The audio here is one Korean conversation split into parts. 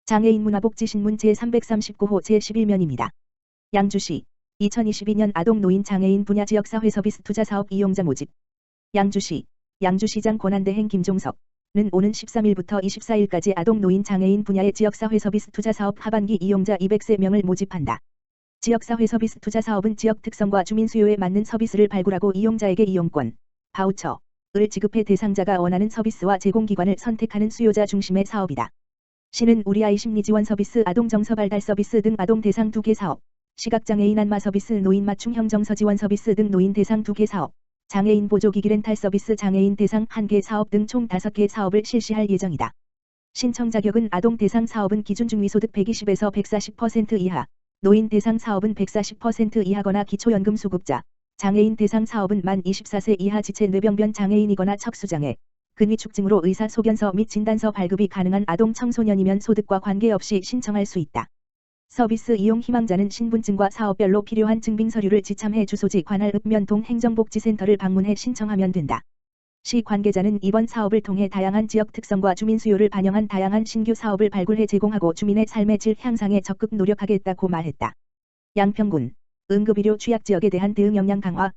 장애인 문화복지신문 제339호 제11면입니다. 양주시 2022년 아동노인 장애인 분야 지역사회 서비스 투자사업 이용자 모집. 양주시장 권한대행 김종석는 오는 13일부터 24일까지 아동노인 장애인 분야의 지역사회 서비스 투자사업 하반기 이용자 203명을 모집한다. 지역사회 서비스 투자사업은 지역 특성과 주민 수요에 맞는 서비스를 발굴하고 이용자에게 이용권, 바우처를 지급해 대상자가 원하는 서비스와 제공기관을 선택하는 수요자 중심의 사업이다. 시는 우리 아이 심리지원 서비스, 아동정서 발달 서비스 등 아동 대상 2개 사업, 시각장애인 안마 서비스, 노인 맞춤형 정서 지원 서비스 등 노인 대상 2개 사업, 장애인 보조기기 렌탈 서비스, 장애인 대상 1개 사업 등 총 5개 사업을 실시할 예정이다. 신청 자격은 아동 대상 사업은 기준 중위소득 120에서 140% 이하, 노인 대상 사업은 140% 이하거나 기초연금 수급자, 장애인 대상 사업은 만 24세 이하 지체 뇌병변 장애인이거나 척수장애, 근위축증으로 의사소견서 및 진단서 발급이 가능한 아동 청소년이면 소득과 관계없이 신청할 수 있다. 서비스 이용 희망자는 신분증과 사업별로 필요한 증빙서류를 지참해 주소지 관할 읍면동 행정복지센터를 방문해 신청하면 된다. 시 관계자는 이번 사업을 통해 다양한 지역 특성과 주민 수요를 반영한 다양한 신규 사업을 발굴해 제공하고 주민의 삶의 질 향상에 적극 노력하겠다고 말했다. 양평군 응급의료 취약지역에 대한 대응 역량 강화.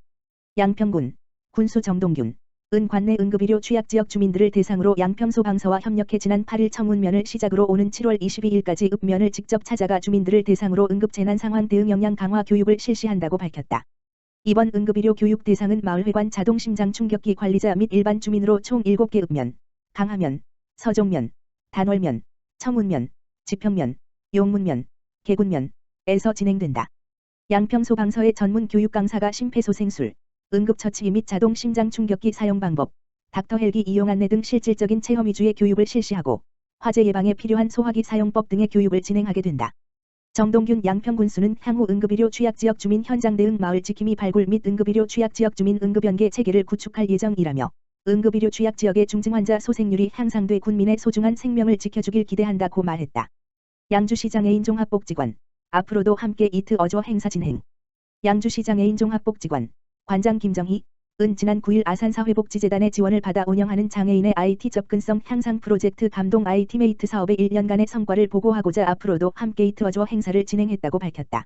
양평군 군수 정동균 은 관내 응급의료 취약지역 주민들을 대상으로 양평소방서와 협력해 지난 8일 청운면을 시작으로 오는 7월 22일까지 읍면을 직접 찾아가 주민들을 대상으로 응급재난상황 대응 역량 강화 교육을 실시한다고 밝혔다. 이번 응급의료 교육 대상은 마을회관 자동심장충격기 관리자 및 일반 주민으로 총 7개 읍면, 강하면, 서종면, 단월면, 청운면, 지평면, 용문면, 개군면에서 진행된다. 양평소방서의 전문 교육 강사가 심폐소생술, 응급처치 및 자동심장충격기 사용 방법, 닥터헬기 이용 안내 등 실질적인 체험 위주의 교육을 실시하고 화재 예방에 필요한 소화기 사용법 등의 교육을 진행하게 된다. 정동균 양평군수는 향후 응급의료 취약지역 주민 현장 대응 마을 지킴이 발굴 및 응급의료 취약지역 주민 응급연계 체계를 구축할 예정이라며 응급의료 취약지역의 중증환자 소생률이 향상돼 군민의 소중한 생명을 지켜주길 기대한다고 말했다. 양주시 장애인 종합복지관 앞으로도 함께 이트 어조 행사 진행. 양주시 장애인 종합복지관 관장 김정희 은 지난 9일 아산사회복지재단의 지원을 받아 운영하는 장애인의 IT 접근성 향상 프로젝트 감동 IT메이트 사업의 1년간의 성과를 보고하고자 앞으로도 함께 이트어조 행사를 진행했다고 밝혔다.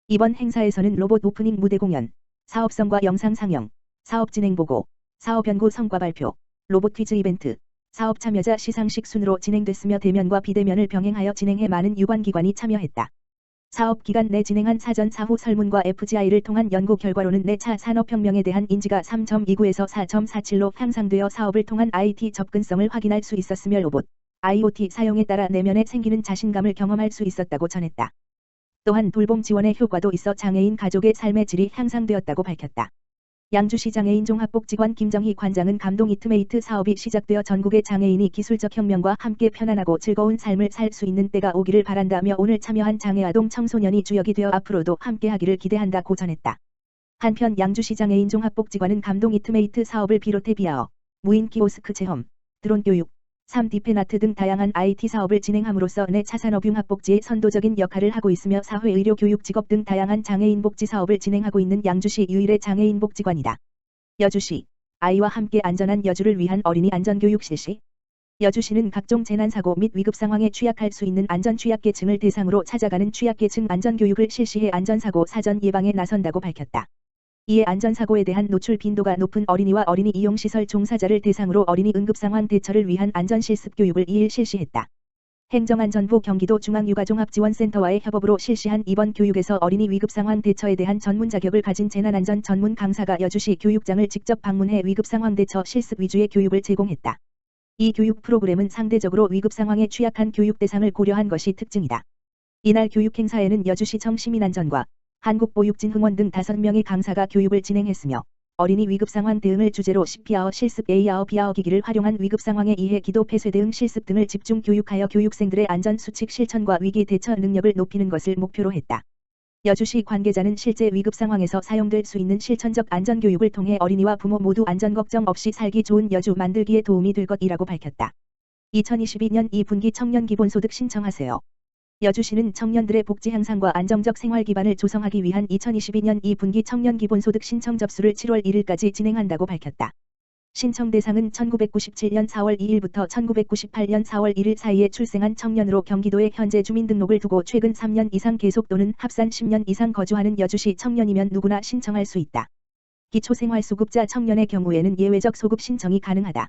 이번 행사에서는 로봇 오프닝 무대 공연, 사업성과 영상 상영, 사업 진행 보고, 사업 연구 성과 발표, 로봇 퀴즈 이벤트, 사업 참여자 시상식 순으로 진행됐으며 대면과 비대면을 병행하여 진행해 많은 유관기관이 참여했다. 사업 기간 내 진행한 사전 사후 설문과 FGI를 통한 연구 결과로는 내차 산업혁명에 대한 인지가 3.29에서 4.47로 향상되어 사업을 통한 IT 접근성을 확인할 수 있었으며 로봇, IoT 사용에 따라 내면에 생기는 자신감을 경험할 수 있었다고 전했다. 또한 돌봄 지원의 효과도 있어 장애인 가족의 삶의 질이 향상되었다고 밝혔다. 양주시 장애인 종합복지관 김정희 관장은 감동 이트메이트 사업이 시작되어 전국의 장애인이 기술적 혁명과 함께 편안하고 즐거운 삶을 살 수 있는 때가 오기를 바란다며 오늘 참여한 장애아동 청소년이 주역이 되어 앞으로도 함께하기를 기대한다고 전했다. 한편 양주시 장애인 종합복지관은 감동 이트메이트 사업을 비롯해 비아어, 무인 키오스크 체험, 드론 교육, 3D 펜아트 등 다양한 IT 사업을 진행함으로써 내차 산업융합복지의 선도적인 역할을 하고 있으며 사회 의료 교육 직업 등 다양한 장애인 복지 사업을 진행하고 있는 양주시 유일의 장애인 복지관이다. 여주시 아이와 함께 안전한 여주를 위한 어린이 안전교육 실시. 여주시는 각종 재난사고 및 위급 상황에 취약할 수 있는 안전취약계층을 대상으로 찾아가는 취약계층 안전교육을 실시해 안전사고 사전 예방에 나선다고 밝혔다. 이에 안전사고에 대한 노출 빈도가 높은 어린이와 어린이 이용시설 종사자를 대상으로 어린이 응급상황 대처를 위한 안전실습 교육을 2일 실시했다. 행정안전부 경기도 중앙육아종합지원센터와의 협업으로 실시한 이번 교육에서 어린이 위급상황 대처에 대한 전문 자격을 가진 재난안전 전문 강사가 여주시 교육장을 직접 방문해 위급상황 대처 실습 위주의 교육을 제공했다. 이 교육 프로그램은 상대적으로 위급상황에 취약한 교육 대상을 고려한 것이 특징이다. 이날 교육 행사에는 여주시청 시민안전과 한국보육진흥원 등 5명의 강사가 교육을 진행했으며 어린이 위급상황 대응을 주제로 CPR 실습, AR, BR 기기를 활용한 위급상황의 이해, 기도 폐쇄 대응 실습 등을 집중 교육하여 교육생들의 안전수칙 실천과 위기 대처 능력을 높이는 것을 목표로 했다. 여주시 관계자는 실제 위급상황에서 사용될 수 있는 실천적 안전교육을 통해 어린이와 부모 모두 안전걱정 없이 살기 좋은 여주 만들기에 도움이 될 것이라고 밝혔다. 2022년 2분기 청년 기본소득 신청하세요. 여주시는 청년들의 복지 향상과 안정적 생활 기반을 조성하기 위한 2022년 2분기 청년 기본소득 신청 접수를 7월 1일까지 진행한다고 밝혔다. 신청 대상은 1997년 4월 2일부터 1998년 4월 1일 사이에 출생한 청년으로 경기도에 현재 주민등록을 두고 최근 3년 이상 계속 또는 합산 10년 이상 거주하는 여주시 청년이면 누구나 신청할 수 있다. 기초생활수급자 청년의 경우에는 예외적 소급 신청이 가능하다.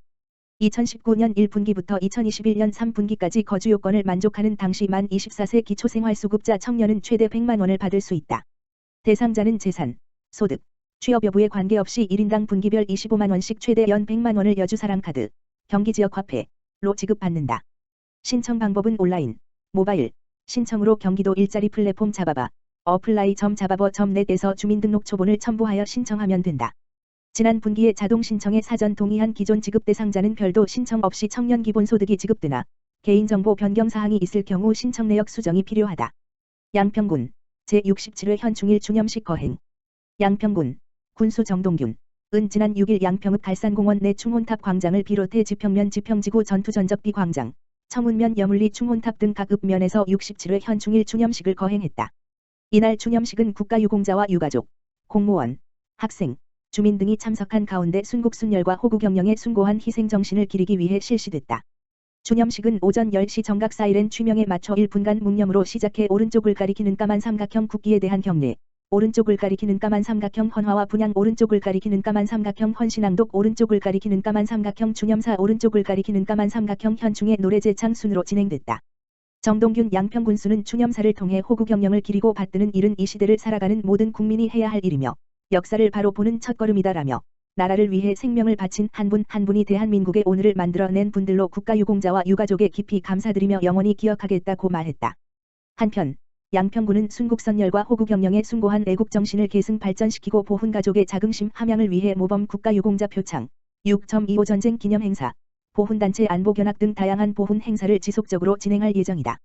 2019년 1분기부터 2021년 3분기까지 거주 요건을 만족하는 당시 만 24세 기초생활수급자 청년은 최대 100만 원을 받을 수 있다. 대상자는 재산, 소득, 취업 여부에 관계없이 1인당 분기별 25만 원씩 최대 연 100만 원을 여주사랑카드, 경기지역화폐로 지급받는다. 신청 방법은 온라인, 모바일, 신청으로 경기도 일자리 플랫폼 잡아봐, apply.잡아버.net에서 주민등록 초본을 첨부하여 신청하면 된다. 지난 분기에 자동 신청에 사전 동의한 기존 지급 대상자는 별도 신청 없이 청년 기본소득이 지급되나 개인정보 변경 사항이 있을 경우 신청 내역 수정이 필요하다. 양평군 제67회 현충일 추념식 거행. 양평군 군수 정동균 은 지난 6일 양평읍 갈산공원 내 충혼탑 광장을 비롯해 지평면 지평지구 전투전적비 광장, 청운면 여물리 충혼탑 등 각 읍면에서 67회 현충일 추념식을 거행했다. 이날 추념식은 국가유공자와 유가족, 공무원, 학생, 주민 등이 참석한 가운데 순국순열과 호국영령의 숭고한 희생정신을 기리기 위해 실시됐다. 추념식은 오전 10시 정각 사이렌 취명에 맞춰 1분간 묵념으로 시작해 오른쪽을 가리키는 까만 삼각형 국기에 대한 경례, 오른쪽을 가리키는 까만 삼각형 헌화와 분향, 오른쪽을 가리키는 까만 삼각형 헌신앙독, 오른쪽을 가리키는 까만 삼각형 추념사, 오른쪽을 가리키는 까만 삼각형 현충의 노래 제창 순으로 진행됐다. 정동균 양평군수는 추념사를 통해 호국영령을 기리고 받드는 일은 이 시대를 살아가는 모든 국민이 해야 할 일이며 역사를 바로 보는 첫걸음이다라며 나라를 위해 생명을 바친 한 분 한 분이 대한민국의 오늘을 만들어낸 분들로 국가유공자와 유가족에 깊이 감사드리며 영원히 기억하겠다고 말했다. 한편 양평군은 순국선열과 호국영령의 숭고한 애국정신을 계승 발전시키고 보훈가족의 자긍심 함양을 위해 모범 국가유공자 표창, 6.25 전쟁 기념행사, 보훈단체 안보견학 등 다양한 보훈 행사를 지속적으로 진행할 예정이다.